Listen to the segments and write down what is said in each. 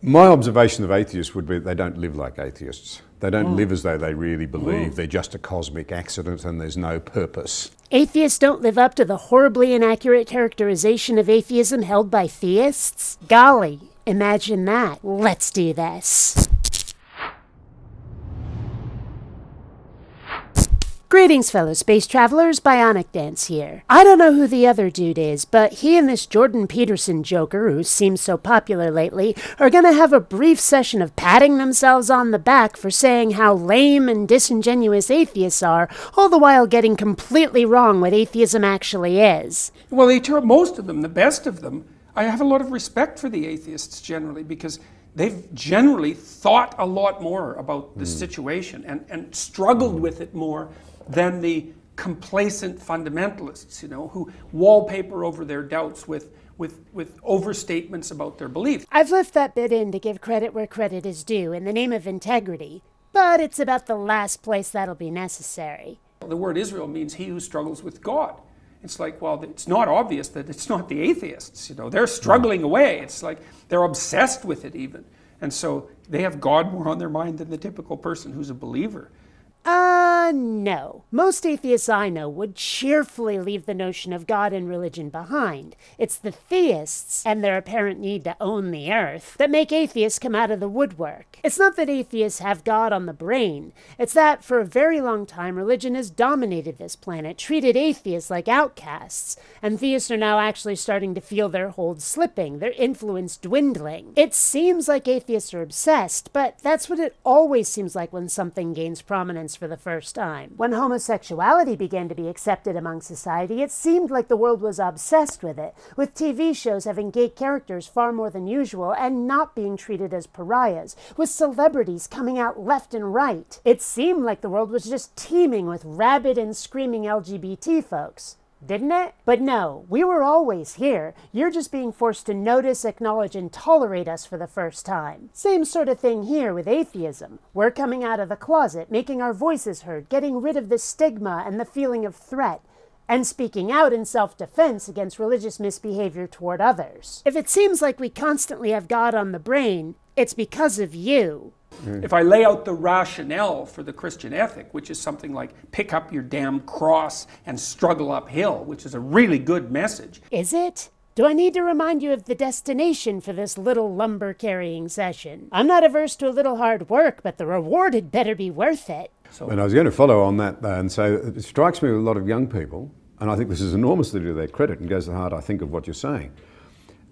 My observation of atheists would be they don't live like atheists. They don't live as though they really believe they're just a cosmic accident and there's no purpose. Atheists don't live up to the horribly inaccurate characterization of atheism held by theists? Golly, imagine that. Let's do this. Greetings, fellow space travelers, BionicDance here. I don't know who the other dude is, but he and this Jordan Peterson joker, who seems so popular lately, are gonna have a brief session of patting themselves on the back for saying how lame and disingenuous atheists are, all the while getting completely wrong what atheism actually is. Well, most of them, the best of them, I have a lot of respect for the atheists generally, because they've generally thought a lot more about the situation and struggled with it more than the complacent fundamentalists, who wallpaper over their doubts with overstatements about their beliefs. I've left that bit in to give credit where credit is due in the name of integrity, but it's about the last place that'll be necessary. The word Israel means he who struggles with God. It's like, well, it's not obvious that it's not the atheists, they're struggling away. It's like they're obsessed with it even. And so they have God more on their mind than the typical person who's a believer. No. Most atheists I know would cheerfully leave the notion of God and religion behind. It's the theists, and their apparent need to own the earth, that make atheists come out of the woodwork. It's not that atheists have God on the brain. It's that, for a very long time, religion has dominated this planet, treated atheists like outcasts, and theists are now actually starting to feel their hold slipping, their influence dwindling. It seems like atheists are obsessed, but that's what it always seems like when something gains prominence for the first time. When homosexuality began to be accepted among society, it seemed like the world was obsessed with it, with TV shows having gay characters far more than usual and not being treated as pariahs, with celebrities coming out left and right. It seemed like the world was just teeming with rabid and screaming LGBT folks. Didn't it? But no, we were always here. You're just being forced to notice, acknowledge, and tolerate us for the first time. Same sort of thing here with atheism. We're coming out of the closet, making our voices heard, getting rid of the stigma and the feeling of threat, and speaking out in self-defense against religious misbehavior toward others. If it seems like we constantly have God on the brain, it's because of you. If I lay out the rationale for the Christian ethic, which is something like pick up your damn cross and struggle uphill, which is a really good message. Is it? Do I need to remind you of the destination for this little lumber-carrying session? I'm not averse to a little hard work, but the reward had better be worth it. And I was going to follow on that and say it strikes me with a lot of young people, and I think this is enormously to their credit and goes to the heart, I think, of what you're saying.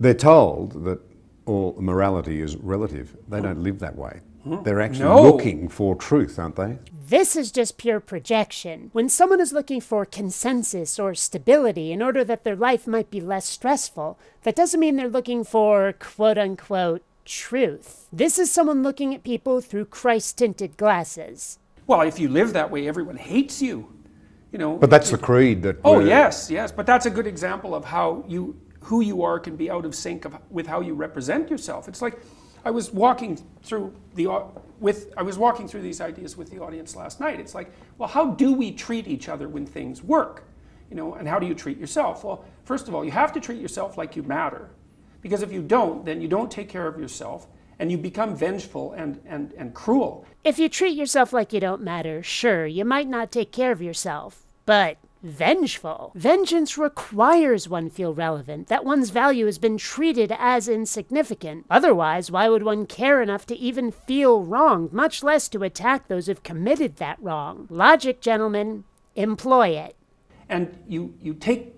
They're told that all morality is relative. They don't live that way. They're actually looking for truth, aren't they? This is just pure projection. When someone is looking for consensus or stability in order that their life might be less stressful, that doesn't mean they're looking for quote-unquote truth. This is someone looking at people through Christ-tinted glasses. Well, if you live that way, everyone hates you. But that's the creed that... Oh, yes. But that's a good example of how who you are can be out of sync with how you represent yourself. It's like I was walking through these ideas with the audience last night. It's like, well, how do we treat each other when things work? And how do you treat yourself? Well, first of all, you have to treat yourself like you matter. Because if you don't, then you don't take care of yourself and you become vengeful and cruel. If you treat yourself like you don't matter, sure, you might not take care of yourself, but vengeful. Vengeance requires one feel relevant, that one's value has been treated as insignificant. Otherwise, why would one care enough to even feel wronged, much less to attack those who've committed that wrong? Logic, gentlemen, employ it. And you take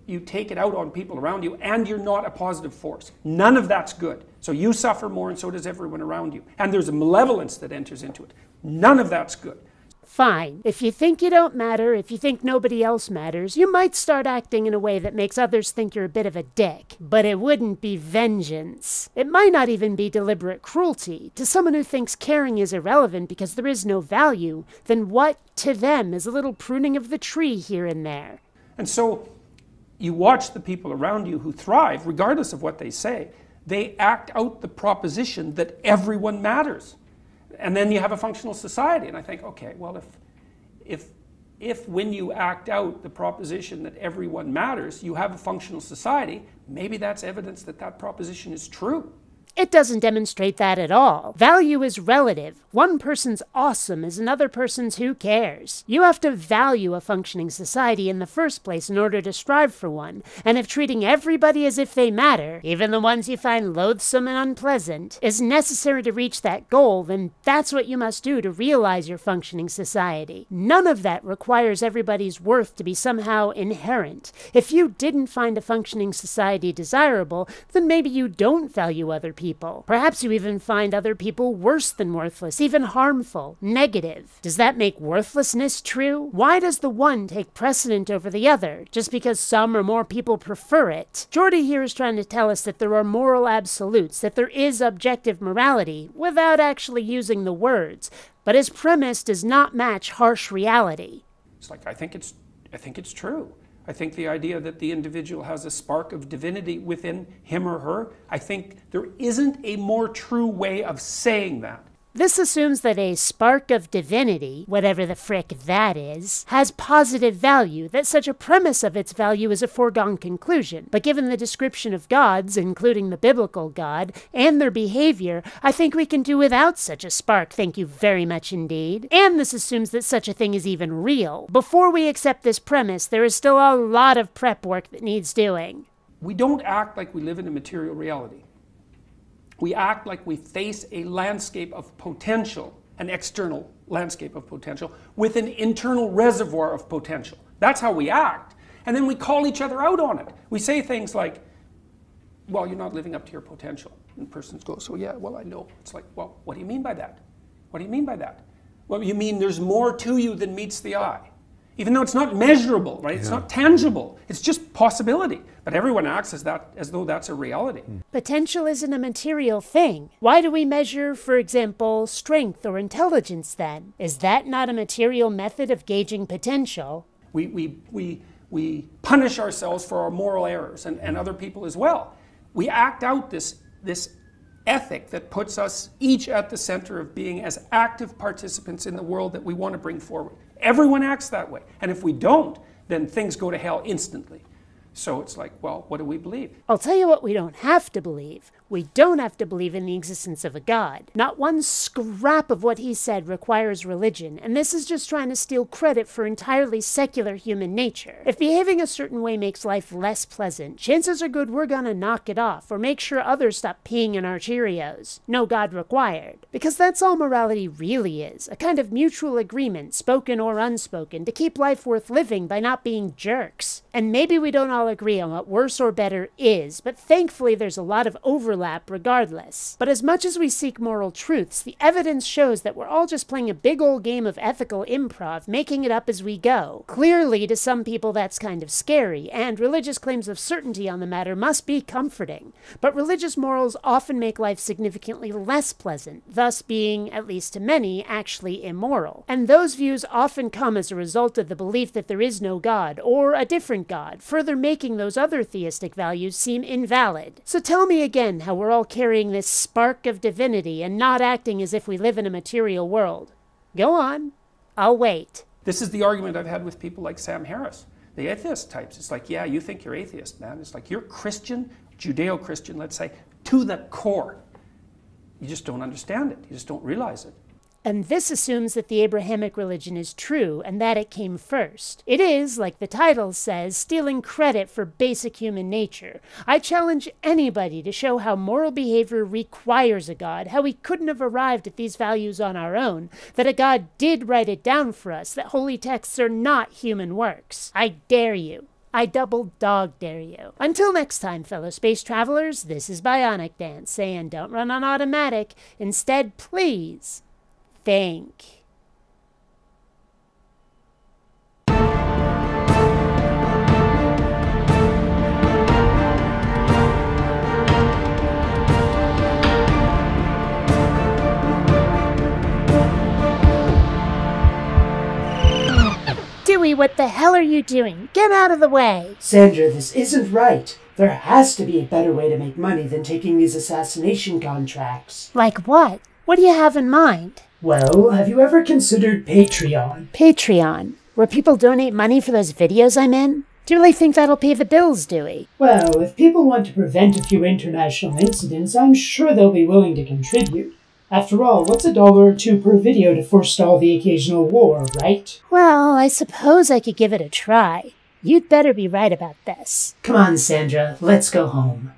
it out on people around you, and you're not a positive force. None of that's good. So you suffer more, and so does everyone around you. And there's a malevolence that enters into it. None of that's good. Fine. If you think you don't matter, if you think nobody else matters, you might start acting in a way that makes others think you're a bit of a dick. But it wouldn't be vengeance. It might not even be deliberate cruelty. To someone who thinks caring is irrelevant because there is no value, then what, to them, is a little pruning of the tree here and there? And so you watch the people around you who thrive, regardless of what they say. They act out the proposition that everyone matters. And then you have a functional society. And I think, okay, well, if when you act out the proposition that everyone matters, you have a functional society, maybe that's evidence that that proposition is true. It doesn't demonstrate that at all. Value is relative. One person's awesome is another person's who cares. You have to value a functioning society in the first place in order to strive for one, and if treating everybody as if they matter, even the ones you find loathsome and unpleasant, is necessary to reach that goal, then that's what you must do to realize your functioning society. None of that requires everybody's worth to be somehow inherent. If you didn't find a functioning society desirable, then maybe you don't value other people. Perhaps you even find other people worse than worthless, even harmful, negative. Does that make worthlessness true? Why does the one take precedent over the other, just because some or more people prefer it? Jordy here is trying to tell us that there are moral absolutes, that there is objective morality, without actually using the words. But his premise does not match harsh reality. It's like, I think it's true. I think the idea that the individual has a spark of divinity within him or her, I think there isn't a more true way of saying that. This assumes that a spark of divinity, whatever the frick that is, has positive value, that such a premise of its value is a foregone conclusion. But given the description of gods, including the biblical God, and their behavior, I think we can do without such a spark, thank you very much indeed. And this assumes that such a thing is even real. Before we accept this premise, there is still a lot of prep work that needs doing. We don't act like we live in a material reality. We act like we face a landscape of potential, an external landscape of potential, with an internal reservoir of potential. That's how we act. And then we call each other out on it. We say things like, well, you're not living up to your potential. And the person goes, so yeah, well, I know. It's like, well, what do you mean by that? What do you mean by that? Well, you mean there's more to you than meets the eye. Even though it's not measurable, right? It's not tangible. It's just possibility. But everyone acts as though that's a reality. Potential isn't a material thing. Why do we measure, for example, strength or intelligence then? Is that not a material method of gauging potential? We punish ourselves for our moral errors and other people as well. We act out this ethic that puts us each at the center of being as active participants in the world that we want to bring forward. Everyone acts that way. And if we don't, then things go to hell instantly. So it's like, well, what do we believe? I'll tell you what we don't have to believe. We don't have to believe in the existence of a God. Not one scrap of what he said requires religion, and this is just trying to steal credit for entirely secular human nature. If behaving a certain way makes life less pleasant, chances are good we're gonna knock it off, or make sure others stop peeing in our Cheerios. No God required. Because that's all morality really is, a kind of mutual agreement, spoken or unspoken, to keep life worth living by not being jerks. And maybe we don't all agree on what worse or better is, but thankfully there's a lot of overlap regardless. But as much as we seek moral truths, the evidence shows that we're all just playing a big old game of ethical improv, making it up as we go. Clearly, to some people that's kind of scary, and religious claims of certainty on the matter must be comforting. But religious morals often make life significantly less pleasant, thus being, at least to many, actually immoral. And those views often come as a result of the belief that there is no God, or a different God, further making those other theistic values seem invalid. So tell me again how we're all carrying this spark of divinity and not acting as if we live in a material world. Go on. I'll wait. This is the argument I've had with people like Sam Harris, the atheist types. It's like, yeah, you think you're atheist, man. It's like, you're Christian, Judeo-Christian, let's say, to the core. You just don't understand it. You just don't realize it. And this assumes that the Abrahamic religion is true and that it came first. It is, like the title says, stealing credit for basic human nature. I challenge anybody to show how moral behavior requires a God, how we couldn't have arrived at these values on our own, that a God did write it down for us, that holy texts are not human works. I dare you. I double dog dare you. Until next time, fellow space travelers, this is BionicDance saying don't run on automatic. Instead, please think. Dewey, what the hell are you doing? Get out of the way! Sandra, this isn't right. There has to be a better way to make money than taking these assassination contracts. Like what? What do you have in mind? Well, have you ever considered Patreon? Patreon? Where people donate money for those videos I'm in? Do you really think that'll pay the bills, Dewey? Well, if people want to prevent a few international incidents, I'm sure they'll be willing to contribute. After all, what's $1 or $2 per video to forestall the occasional war, right? Well, I suppose I could give it a try. You'd better be right about this. Come on, Sandra, let's go home.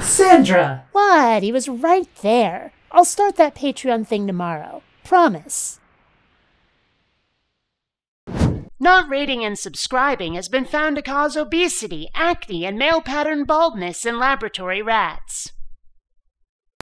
Sandra! What? He was right there. I'll start that Patreon thing tomorrow. Promise. Not rating and subscribing has been found to cause obesity, acne, and male pattern baldness in laboratory rats.